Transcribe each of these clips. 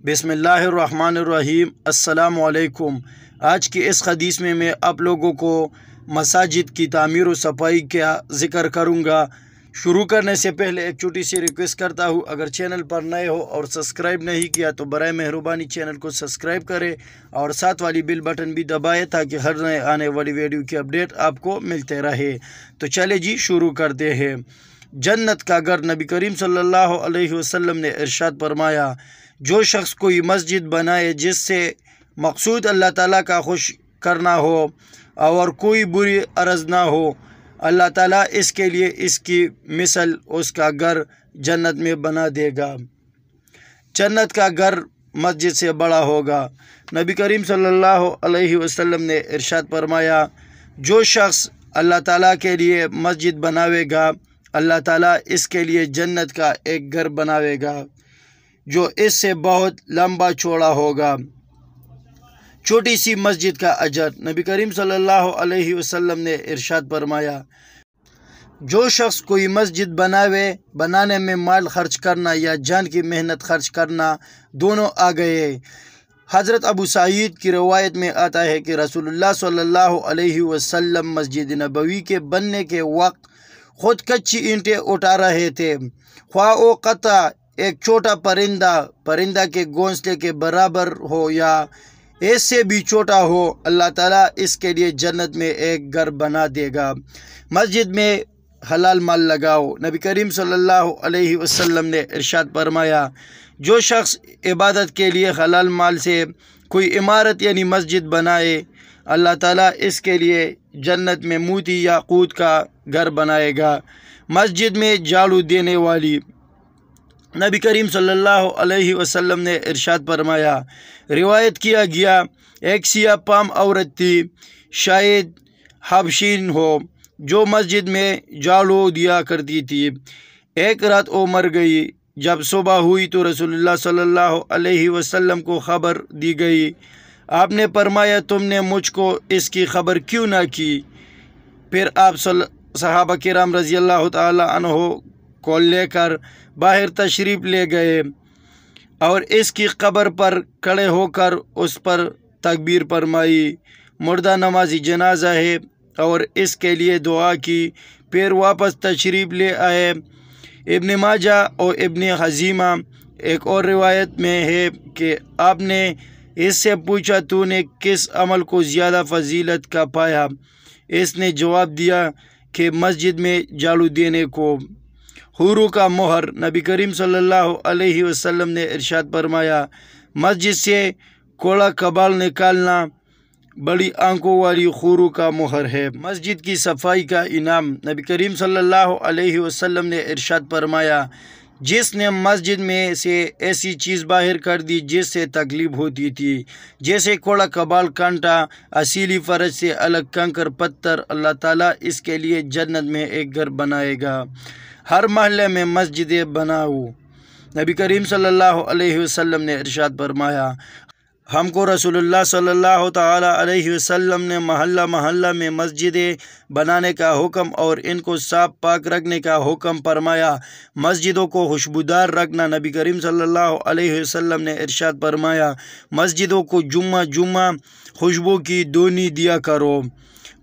بسم اللہ الرحمن الرحیم۔ السلام علیکم۔ آج کی اس حدیث میں آپ لوگوں کو مساجد کی تعمیر و صفائی کا ذکر کروں گا۔ شروع کرنے سے پہلے ایک چھوٹی سی ریکویسٹ کرتا ہوں، اگر چینل پر نئے ہو اور سبسکرائب نہیں کیا تو برائے مہربانی چینل کو سبسکرائب کریں اور ساتھ والی بیل بٹن بھی دبائیں تاکہ ہر نئے آنے والی ویڈیو کی اپڈیٹ آپ کو ملتے رہے۔ تو چلے جی شروع کرتے ہیں۔ جنت کا گھر نبی کریم صلی اللہ علیہ وسلم نے ارشاد فرمایا، جو شخص کوئی مسجد بنائے جس سے مقصود اللہ تعالیٰ کا خوش کرنا ہو اور کوئی بری عرض نہ ہو، اللہ تعالیٰ اس کے لیے اس کی مثل اس کا گھر جنت میں بنا دے گا۔ جنت کا گھر مسجد سے بڑا ہوگا۔ نبی کریم صلی اللہ علیہ وسلم نے ارشاد فرمایا، جو شخص اللہ تعالیٰ کے لیے مسجد بناوے گا، اللہ تعالیٰ اس کے لیے جنت کا ایک گھر بناوے گا جو اس سے بہت لمبا چوڑا ہوگا۔ چھوٹی سی مسجد کا اجر۔ نبی کریم صلی اللہ علیہ وسلم نے ارشاد فرمایا، جو شخص کوئی مسجد بنانے میں مال خرچ کرنا یا جان کی محنت خرچ کرنا دونوں آ گئے۔ حضرت ابو سعید کی روایت میں آتا ہے کہ رسول اللہ صلی اللہ علیہ وسلم مسجد نبوی کے بننے کے وقت خود کچی اینٹیں اٹھا رہے تھے، خواہ او قطع ایک چھوٹا پرندہ کے گھونسلے کے برابر ہو یا اس سے بھی چھوٹا ہو، اللہ تعالیٰ اس کے لیے جنت میں ایک گھر بنا دے گا۔ مسجد میں حلال مال لگاؤ۔ نبی کریم صلی اللہ علیہ وسلم نے ارشاد فرمایا، جو شخص عبادت کے لیے حلال مال سے کوئی عمارت یعنی مسجد بنائے، اللہ تعالیٰ اس کے لیے جنت میں موتی یاقوت کا گھر بنائے گا۔ مسجد میں جھاڑو دینے والی۔ نبی کریم صلی اللہ علیہ وسلم نے ارشاد فرمایا، روایت کیا گیا ایک سیاہ فام عورت تھی، شاید حبشین ہو، جو مسجد میں جھاڑو دیا کرتی تھی۔ ایک رات وہ مر گئی۔ جب صبح ہوئی تو رسول اللہ صلی اللہ علیہ وسلم کو خبر دی گئی۔ آپ نے فرمایا، تم نے مجھ کو اس کی خبر کیوں نہ کی؟ پھر آپ صحابہ کرام رضی اللہ تعالی عنہ کو لے کر باہر تشریف لے گئے اور اس کی قبر پر کھڑے ہو کر اس پر تکبیر فرمائی، مردہ نمازی جنازہ ہے، اور اس کے لیے دعا کی۔ پھر واپس تشریف لے آئے۔ ابن ماجہ اور ابن خزیمہ ایک اور روایت میں ہے کہ آپ نے اس سے پوچھا، تو نے کس عمل کو زیادہ فضیلت کا پایا؟ اس نے جواب دیا کہ مسجد میں جھاڑو دینے کو۔ حوروں کا مہر۔ نبی کریم صلی اللہ علیہ وسلم نے ارشاد فرمایا، مسجد سے کوڑا کبال نکالنا بڑی آنکھوں والی حوروں کا مہر ہے۔ مسجد کی صفائی کا انعام۔ نبی کریم صلی اللہ علیہ وسلم نے ارشاد فرمایا، جس نے مسجد میں سے ایسی چیز باہر کر دی جس سے تکلیف ہوتی تھی، جیسے کوڑا کبال، کانٹا، اصیلی فرج سے الگ کنکر پتھر، اللہ تعالیٰ اس کے لیے جنت میں ایک گھر بنائے گا۔ ہر محلے میں مسجدیں بناؤ۔ نبی کریم صلی اللہ علیہ وسلم نے ارشاد فرمایا، ہم کو رسول اللہ صلی اللہ تعالی علیہ وسلم نے محلہ محلہ میں مسجدیں بنانے کا حکم اور ان کو صاف پاک رکھنے کا حکم فرمایا۔ مسجدوں کو خوشبودار رکھنا۔ نبی کریم صلی اللہ علیہ وسلم نے ارشاد فرمایا، مسجدوں کو جمعہ خوشبو کی دھونی دیا کرو۔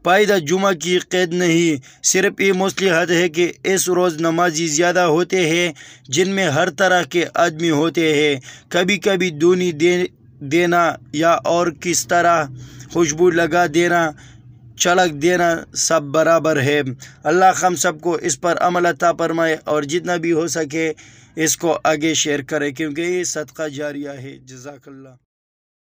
پائیدہ جمعہ کی قید نہیں، صرف یہ مصلحت ہے کہ اس روز نمازی زیادہ ہوتے ہیں جن میں ہر طرح کے آدمی ہوتے ہیں۔ کبھی کبھی دھونی دینا یا اور کس طرح خوشبو لگا دینا، چھڑک دینا، سب برابر ہے۔ اللہ ہم سب کو اس پر عمل عطا فرمائے اور جتنا بھی ہو سکے اس کو آگے شیئر کرے، کیونکہ یہ صدقہ جاریہ ہے۔ جزاک اللہ۔